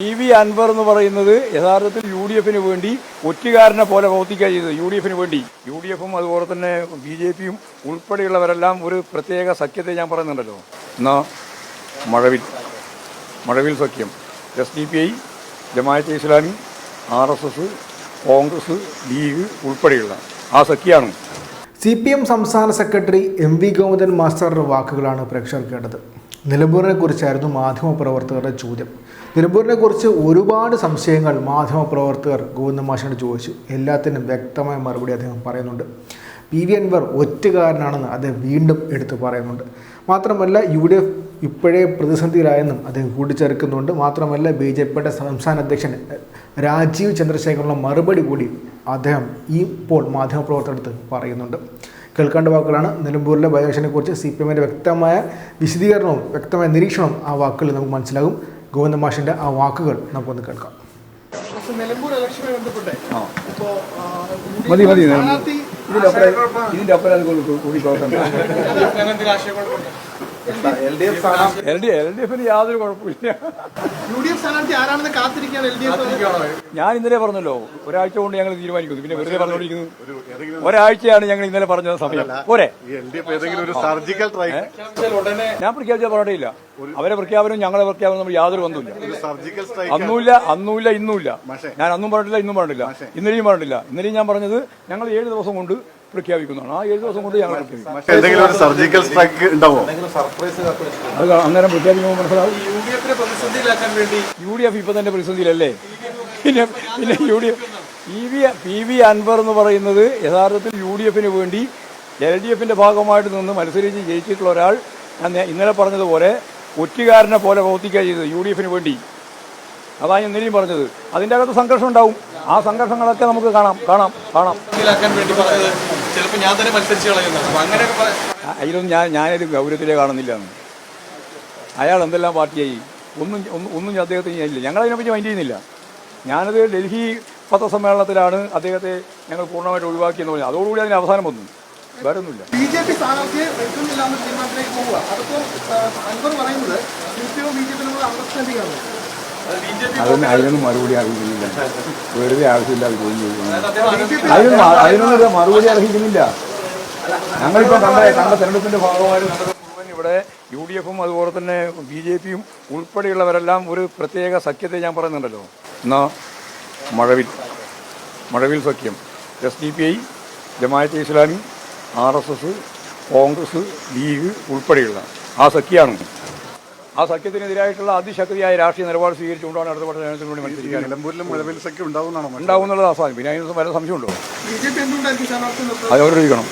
PV. Anwar എന്ന് പറയുന്നത് യഥാർത്ഥത്തിൽ യു.ഡി.എഫിന് വേണ്ടി ഒറ്റുകാരനെ പോലെ പ്രവർത്തിക്കുക ചെയ്തത്. യു.ഡി.എഫിന് വേണ്ടി യു.ഡി.എഫും അതുപോലെ തന്നെ ബി.ജെ.പിയും ഉൾപ്പെടെയുള്ളവരെല്ലാം ഒരു പ്രത്യേക സഖ്യത്തെ ഞാൻ പറയുന്നുണ്ടല്ലോ. എന്നാ മഴവിൽ സഖ്യം, SDP, ജമാഅത്തെ ഇസ്ലാമി, RSS, കോൺഗ്രസ്, ലീഗ് ഉൾപ്പെടെയുള്ള ആ സഖ്യമാണ്. CPM സംസ്ഥാന സെക്രട്ടറി MV ഗോവിന്ദൻ മാസ്റ്ററുടെ വാക്കുകളാണ് പ്രേക്ഷകർ കേട്ടത്. നിലമ്പൂരിനെ കുറിച്ചായിരുന്നു മാധ്യമപ്രവർത്തകരുടെ ചോദ്യം. നിലമ്പൂരിനെ കുറിച്ച് ഒരുപാട് സംശയങ്ങൾ മാധ്യമപ്രവർത്തകർ ഗോവിന്ദൻ മാഷിനോട് ചോദിച്ചു. എല്ലാത്തിനും വ്യക്തമായ മറുപടി അദ്ദേഹം പറയുന്നുണ്ട്. പി.വി. അൻവർ ഒറ്റുകാരനാണെന്ന് അദ്ദേഹം വീണ്ടും എടുത്തു പറയുന്നുണ്ട്. മാത്രമല്ല UDF ഇപ്പോഴേ പ്രതിസന്ധിയിലായെന്നും അദ്ദേഹം കൂട്ടിച്ചേർക്കുന്നുണ്ട്. മാത്രമല്ല BJPയുടെ സംസ്ഥാന അധ്യക്ഷൻ രാജീവ് ചന്ദ്രശേഖറിനുള്ള മറുപടി കൂടി അദ്ദേഹം ഇപ്പോൾ മാധ്യമപ്രവർത്തകർക്ക് പറയുന്നുണ്ട്. കേൾക്കേണ്ട വാക്കുകളാണ്. നിലമ്പൂരിലെ ബൈ ഇലക്ഷനെ കുറിച്ച് CPMന്റെ വ്യക്തമായ വിശദീകരണവും വ്യക്തമായ നിരീക്ഷണവും ആ വാക്കുകളിൽ നമുക്ക് മനസ്സിലാകും. ഗോവിന്ദൻ മാഷിൻ്റെ ആ വാക്കുകൾ നമുക്കൊന്ന് കേൾക്കാം. നിലമ്പൂർ ഇലക്ഷനെ ബന്ധപ്പെട്ട് ഇതിന്റെ അപ്പുറം കൂടി LDF യാതൊരു കുഴപ്പമില്ല. UDF സ്ഥാനാർത്ഥി ആരാണെന്ന് കാത്തിരിക്കുകയാണ് LDF. ഞാൻ ഇന്നലെ പറഞ്ഞല്ലോ, ഒരാഴ്ച കൊണ്ട് ഞങ്ങൾ തീരുമാനിക്കുന്നു. പിന്നെ വെറുതെ പറഞ്ഞുകൊണ്ടിരിക്കുന്നു. ഒരാഴ്ചയാണ് ഞങ്ങൾ ഇന്നലെ പറഞ്ഞ സമയം. പോരെ, ഞാൻ പ്രഖ്യാപിച്ച പറഞ്ഞില്ല. അവരെ പ്രഖ്യാപനവും ഞങ്ങളെ പ്രഖ്യാപനം നമ്മൾ യാതൊരു ബന്ധമില്ല. അന്നുമില്ല ഇന്നുമില്ല. ഞാൻ അന്നും പറഞ്ഞിട്ടില്ല, ഇന്നും പറഞ്ഞിട്ടില്ല, ഇന്നലെയും പറഞ്ഞിട്ടില്ല. ഇന്നലെയും ഞാൻ പറഞ്ഞത് ഞങ്ങൾ 7 ദിവസം കൊണ്ട് പ്രഖ്യാപിക്കുന്നതാണ്. ആ 7 ദിവസം കൊണ്ട് ഞങ്ങൾ അത് അന്നേരം പ്രഖ്യാപിക്കുമ്പോൾ മനസ്സിലാവും. UDF ഇപ്പൊ തന്നെ പ്രതിസന്ധിയിലല്ലേ. പിന്നെ പി.വി. അൻവർ എന്ന് പറയുന്നത് യഥാർത്ഥത്തിൽ UDFിന് വേണ്ടി LDFിന്റെ ഭാഗമായിട്ട് നിന്ന് മത്സരിച്ച് ജയിച്ചിട്ടുള്ള ഒരാൾ. ഞാൻ ഇന്നലെ പറഞ്ഞതുപോലെ ഒറ്റുകാരനെ പോലെ പ്രവർത്തിക്കുക ചെയ്തത് UDFിന് വേണ്ടി. അതാണ് ഇന്നലെയും പറഞ്ഞത്. അതിൻ്റെ അകത്ത് സംഘർഷം ഉണ്ടാവും. ആ സംഘർഷങ്ങളൊക്കെ നമുക്ക് കാണാം. അതിലൊന്നും ഞാനൊരു ഗൗരവത്തിലേ കാണുന്നില്ല. അയാൾ എന്തെല്ലാം പാർട്ടിയായി ഒന്നും അദ്ദേഹത്തിന് ഇല്ല. ഞങ്ങളതിനെപ്പറ്റി മൈൻഡ് ചെയ്യുന്നില്ല. ഞാനത് ഡൽഹി പത്രസമ്മേളനത്തിലാണ് അദ്ദേഹത്തെ ഞങ്ങൾ പൂർണ്ണമായിട്ട് ഒഴിവാക്കിയെന്ന് പറഞ്ഞത്. അതോടുകൂടി അതിന് അവസാനം വന്നു. വേറെ ഒന്നുമില്ല. BJP സ്ഥാനാർത്ഥിയെ വെക്കുന്നില്ലാന്ന് തീരുമാനത്തിലേക്ക് പോവുക. അതിപ്പോൾ അൻവർ പറയുന്നത് CPM BJP അണ്ടർസ്റ്റാൻഡിംഗ് ആണ്. അതിനൊന്നും മറുപടി അറിയിക്കുന്നില്ല. വെറുതെ ആവശ്യമില്ലാതെ ചോദ്യം ചെയ്യുന്നു. അതിനൊന്നും മറുപടി അർഹിക്കുന്നില്ല. ഞങ്ങളിപ്പോൾ കണ്ട തെരഞ്ഞെടുപ്പിന്റെ ഭാഗമായിട്ട് ഇവിടെ UDFും അതുപോലെ തന്നെ BJPയും ഉൾപ്പെടെയുള്ളവരെല്ലാം ഒരു പ്രത്യേക സഖ്യത്തെ ഞാൻ പറയുന്നുണ്ടല്ലോ. എന്നാ മഴവിൽ സഖ്യം, SDP, ജമാഅത്തെ ഇസ്ലാമി, RSS, കോൺഗ്രസ്, ലീഗ് ഉൾപ്പെടെയുള്ള ആ സഖ്യമാണ്. ആ സഖ്യത്തിനെതിരായിട്ടുള്ള അതിശക്തിയായ രാഷ്ട്രീയ നിലപാട് സ്വീകരിച്ചുകൊണ്ടാണ് അടുത്ത തെരഞ്ഞെടുപ്പിന് വേണ്ടി മത്സരിക്കാൻ. നിലമ്പൂരിലും മഴവിൽ സഖ്യം ഉണ്ടാവുമെന്നുള്ളത് അവസാനം. പിന്നെ അതിനൊന്നും വല്ല സംശയമുണ്ടോ? BJP എന്തുകൊണ്ടായിരിക്കും അത് അവരോട് ചോദിക്കണം.